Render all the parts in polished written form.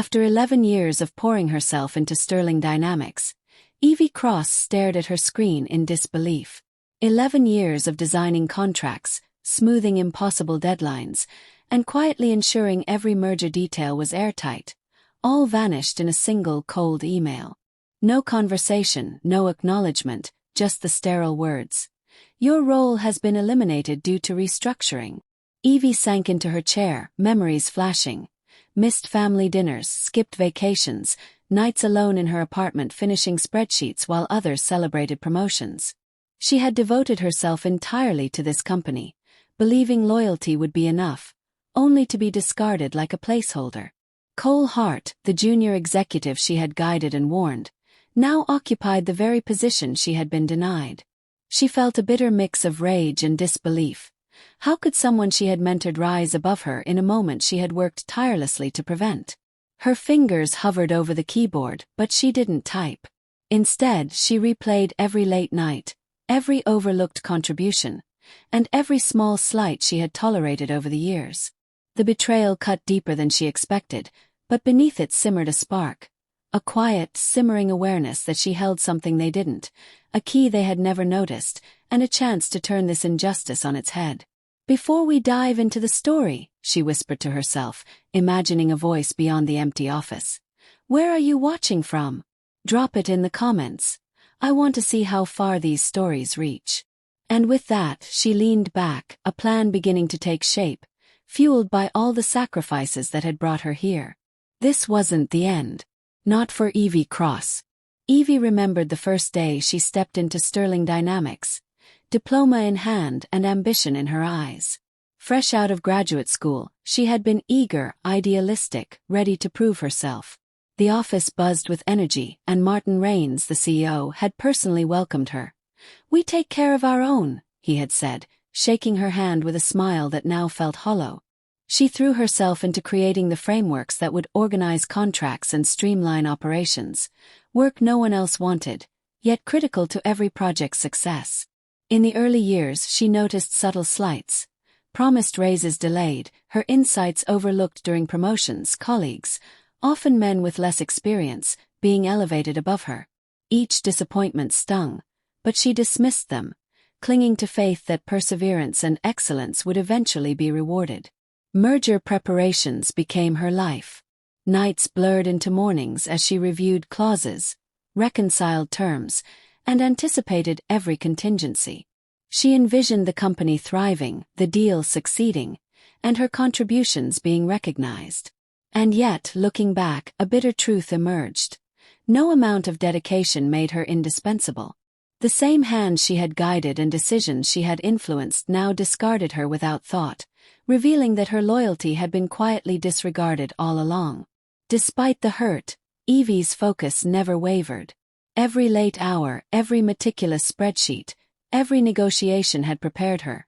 After 11 years of pouring herself into Sterling Dynamics, Evie Cross stared at her screen in disbelief. 11 years of designing contracts, smoothing impossible deadlines, and quietly ensuring every merger detail was airtight, all vanished in a single cold email. No conversation, no acknowledgement, just the sterile words. Your role has been eliminated due to restructuring. Evie sank into her chair, memories flashing. Missed family dinners, skipped vacations, nights alone in her apartment finishing spreadsheets while others celebrated promotions. She had devoted herself entirely to this company, believing loyalty would be enough, only to be discarded like a placeholder. Cole Hart, the junior executive she had guided and warned, now occupied the very position she had been denied. She felt a bitter mix of rage and disbelief. How could someone she had mentored rise above her in a moment she had worked tirelessly to prevent? Her fingers hovered over the keyboard, but she didn't type. Instead, she replayed every late night, every overlooked contribution, and every small slight she had tolerated over the years. The betrayal cut deeper than she expected, but beneath it simmered a spark. A quiet, simmering awareness that she held something they didn't, a key they had never noticed, and a chance to turn this injustice on its head. Before we dive into the story, she whispered to herself, imagining a voice beyond the empty office. Where are you watching from? Drop it in the comments. I want to see how far these stories reach. And with that, she leaned back, a plan beginning to take shape, fueled by all the sacrifices that had brought her here. This wasn't the end. Not for Evie Cross. Evie remembered the first day she stepped into Sterling Dynamics, diploma in hand and ambition in her eyes. Fresh out of graduate school, she had been eager, idealistic, ready to prove herself. The office buzzed with energy, and Martin Raines, the CEO, had personally welcomed her. "We take care of our own," he had said, shaking her hand with a smile that now felt hollow. She threw herself into creating the frameworks that would organize contracts and streamline operations, work no one else wanted, yet critical to every project's success. In the early years, she noticed subtle slights. Promised raises delayed, her insights overlooked during promotions, colleagues, often men with less experience, being elevated above her. Each disappointment stung, but she dismissed them, clinging to faith that perseverance and excellence would eventually be rewarded. Merger preparations became her life. Nights blurred into mornings as she reviewed clauses, reconciled terms, and anticipated every contingency. She envisioned the company thriving, the deal succeeding, and her contributions being recognized. And yet, looking back, a bitter truth emerged. No amount of dedication made her indispensable. The same hands she had guided and decisions she had influenced now discarded her without thought, revealing that her loyalty had been quietly disregarded all along. Despite the hurt, Evie's focus never wavered. Every late hour, every meticulous spreadsheet, every negotiation had prepared her,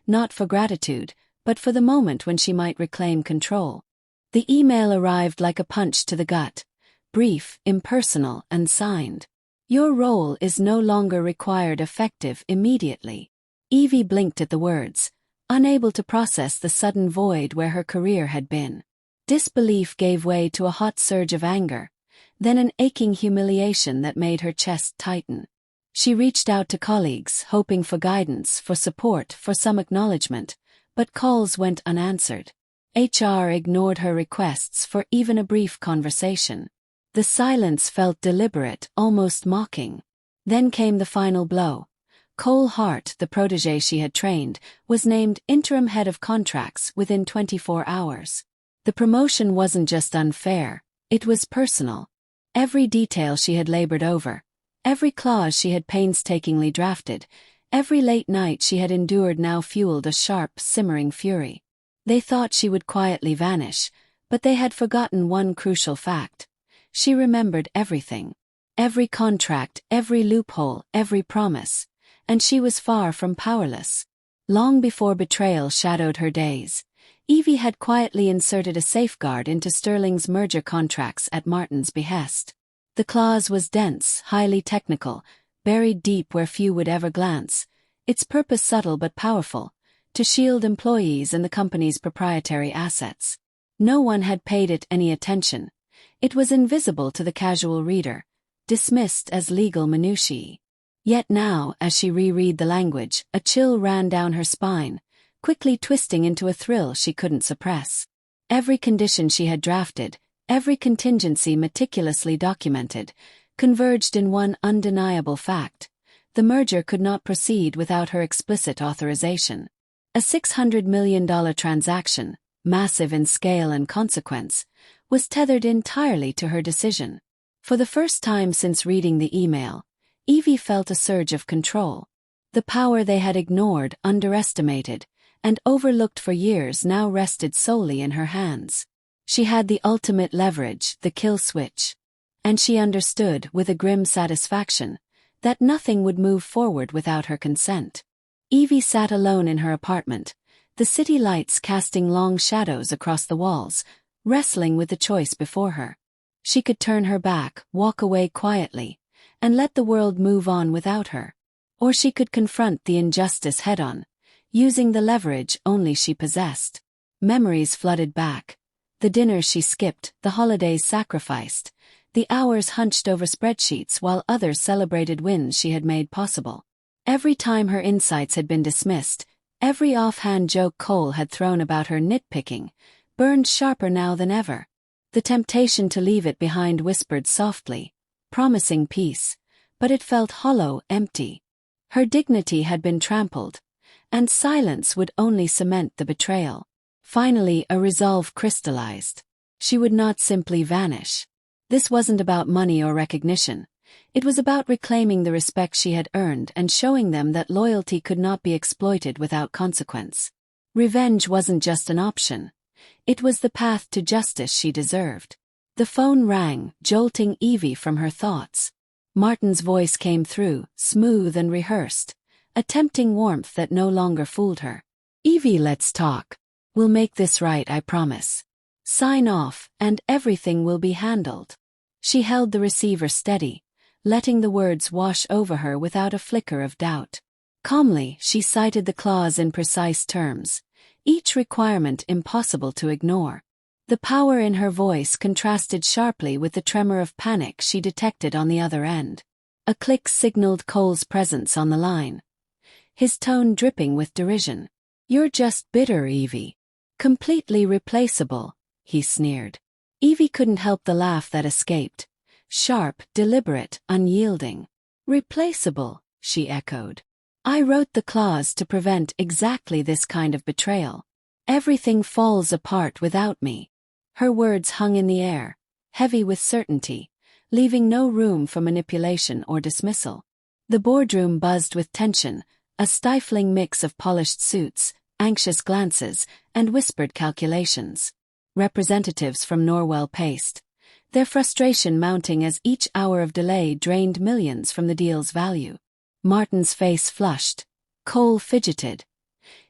not for gratitude, but for the moment when she might reclaim control. The email arrived like a punch to the gut, brief, impersonal, and signed. Your role is no longer required effective immediately. Evie blinked at the words, unable to process the sudden void where her career had been. Disbelief gave way to a hot surge of anger, then an aching humiliation that made her chest tighten. She reached out to colleagues, hoping for guidance, for support, for some acknowledgement, but calls went unanswered. HR ignored her requests for even a brief conversation. The silence felt deliberate, almost mocking. Then came the final blow. Cole Hart, the protege she had trained, was named interim head of contracts within 24 hours. The promotion wasn't just unfair, it was personal. Every detail she had labored over, every clause she had painstakingly drafted, every late night she had endured now fueled a sharp, simmering fury. They thought she would quietly vanish, but they had forgotten one crucial fact. She remembered everything. Every contract, every loophole, every promise. And she was far from powerless. Long before betrayal shadowed her days, Evie had quietly inserted a safeguard into Sterling's merger contracts at Martin's behest. The clause was dense, highly technical, buried deep where few would ever glance, its purpose subtle but powerful, to shield employees and the company's proprietary assets. No one had paid it any attention, It was invisible to the casual reader, dismissed as legal minutiae. Yet now, as she reread the language, a chill ran down her spine, quickly twisting into a thrill she couldn't suppress. Every condition she had drafted, every contingency meticulously documented, converged in one undeniable fact: the merger could not proceed without her explicit authorization. A $600 million transaction, massive in scale and consequence, was tethered entirely to her decision. For the first time since reading the email, Evie felt a surge of control. The power they had ignored, underestimated, and overlooked for years now rested solely in her hands. She had the ultimate leverage, the kill switch. And she understood, with a grim satisfaction, that nothing would move forward without her consent. Evie sat alone in her apartment, the city lights casting long shadows across the walls, wrestling with the choice before her. She could turn her back, walk away quietly, and let the world move on without her. Or she could confront the injustice head-on, using the leverage only she possessed. Memories flooded back. The dinners she skipped, the holidays sacrificed, the hours hunched over spreadsheets while others celebrated wins she had made possible. Every time her insights had been dismissed, every offhand joke Cole had thrown about her nitpicking, burned sharper now than ever. The temptation to leave it behind whispered softly, promising peace, but it felt hollow, empty. Her dignity had been trampled, and silence would only cement the betrayal. Finally, a resolve crystallized. She would not simply vanish. This wasn't about money or recognition. It was about reclaiming the respect she had earned and showing them that loyalty could not be exploited without consequence. Revenge wasn't just an option. It was the path to justice she deserved. The phone rang, jolting Evie from her thoughts. Martin's voice came through, smooth and rehearsed, a tempting warmth that no longer fooled her. "Evie, let's talk. We'll make this right, I promise. Sign off, and everything will be handled." She held the receiver steady, letting the words wash over her without a flicker of doubt. Calmly, she cited the clause in precise terms, each requirement impossible to ignore. The power in her voice contrasted sharply with the tremor of panic she detected on the other end. A click signaled Cole's presence on the line, his tone dripping with derision. "You're just bitter, Evie. Completely replaceable," he sneered. Evie couldn't help the laugh that escaped. Sharp, deliberate, unyielding. "Replaceable," she echoed. "I wrote the clause to prevent exactly this kind of betrayal. Everything falls apart without me." Her words hung in the air, heavy with certainty, leaving no room for manipulation or dismissal. The boardroom buzzed with tension, a stifling mix of polished suits, anxious glances, and whispered calculations. Representatives from Norwell paced, their frustration mounting as each hour of delay drained millions from the deal's value. Martin's face flushed. Cole fidgeted,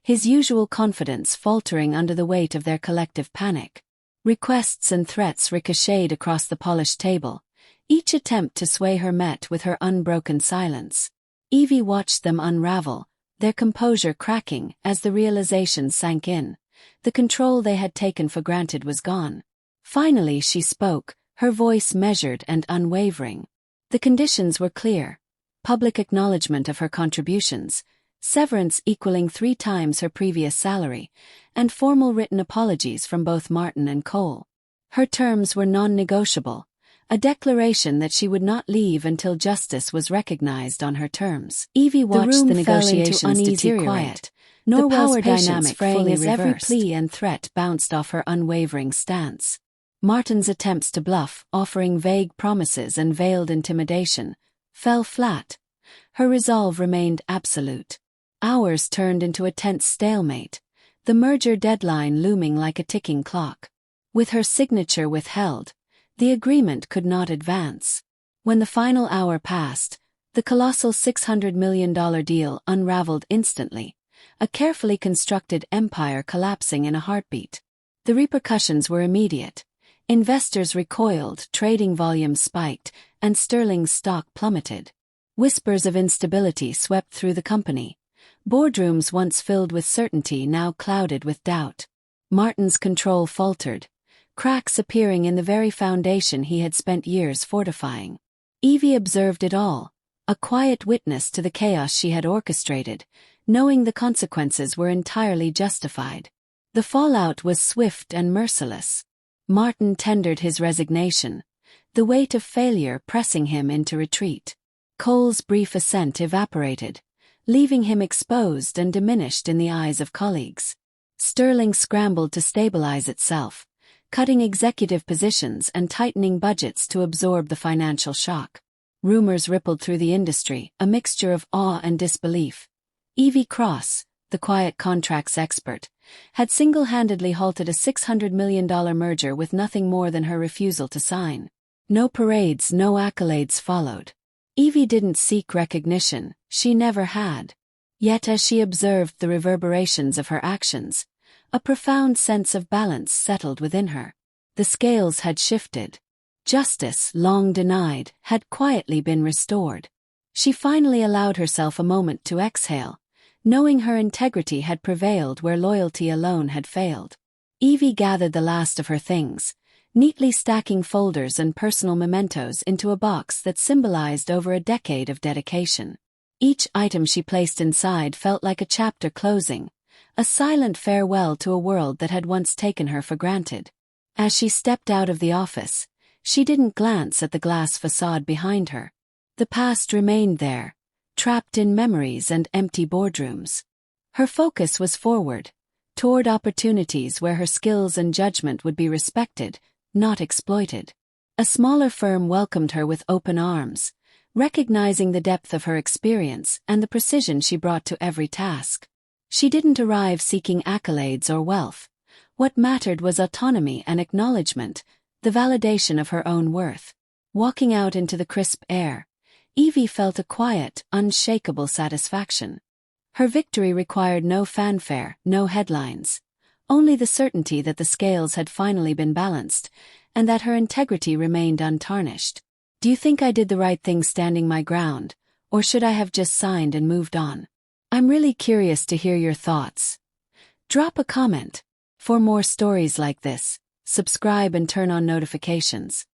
his usual confidence faltering under the weight of their collective panic. Requests and threats ricocheted across the polished table, each attempt to sway her met with her unbroken silence. Evie watched them unravel, their composure cracking as the realization sank in. The control they had taken for granted was gone. Finally she spoke, her voice measured and unwavering. The conditions were clear: public acknowledgement of her contributions, severance equaling 3 times her previous salary, and formal written apologies from both Martin and Cole. Her terms were non-negotiable, a declaration that she would not leave until justice was recognized on her terms. Evie watched the negotiations deteriorate, the power dynamic fraying as every plea and threat bounced off her unwavering stance. Martin's attempts to bluff, offering vague promises and veiled intimidation, fell flat. Her resolve remained absolute. Hours turned into a tense stalemate, the merger deadline looming like a ticking clock. With her signature withheld, the agreement could not advance. When the final hour passed, the colossal $600 million deal unraveled instantly, a carefully constructed empire collapsing in a heartbeat. The repercussions were immediate. Investors recoiled, trading volumes spiked, and sterling stock plummeted. Whispers of instability swept through the company. Boardrooms once filled with certainty now clouded with doubt. Martin's control faltered, cracks appearing in the very foundation he had spent years fortifying. Evie observed it all, a quiet witness to the chaos she had orchestrated, knowing the consequences were entirely justified. The fallout was swift and merciless. Martin tendered his resignation, the weight of failure pressing him into retreat. Cole's brief assent evaporated, leaving him exposed and diminished in the eyes of colleagues. Sterling scrambled to stabilize itself, cutting executive positions and tightening budgets to absorb the financial shock. Rumors rippled through the industry, a mixture of awe and disbelief. Evie Cross, the quiet contracts expert, had single-handedly halted a $600 million merger with nothing more than her refusal to sign. No parades, no accolades followed. Evie didn't seek recognition, she never had. Yet as she observed the reverberations of her actions, a profound sense of balance settled within her. The scales had shifted. Justice, long denied, had quietly been restored. She finally allowed herself a moment to exhale, knowing her integrity had prevailed where loyalty alone had failed. Evie gathered the last of her things, neatly stacking folders and personal mementos into a box that symbolized over a decade of dedication. Each item she placed inside felt like a chapter closing, a silent farewell to a world that had once taken her for granted. As she stepped out of the office, she didn't glance at the glass facade behind her. The past remained there, trapped in memories and empty boardrooms. Her focus was forward, toward opportunities where her skills and judgment would be respected, not exploited. A smaller firm welcomed her with open arms, recognizing the depth of her experience and the precision she brought to every task. She didn't arrive seeking accolades or wealth. What mattered was autonomy and acknowledgement, the validation of her own worth. Walking out into the crisp air, Evie felt a quiet, unshakable satisfaction. Her victory required no fanfare, no headlines. Only the certainty that the scales had finally been balanced, and that her integrity remained untarnished. Do you think I did the right thing standing my ground, or should I have just signed and moved on? I'm really curious to hear your thoughts. Drop a comment. For more stories like this, subscribe and turn on notifications.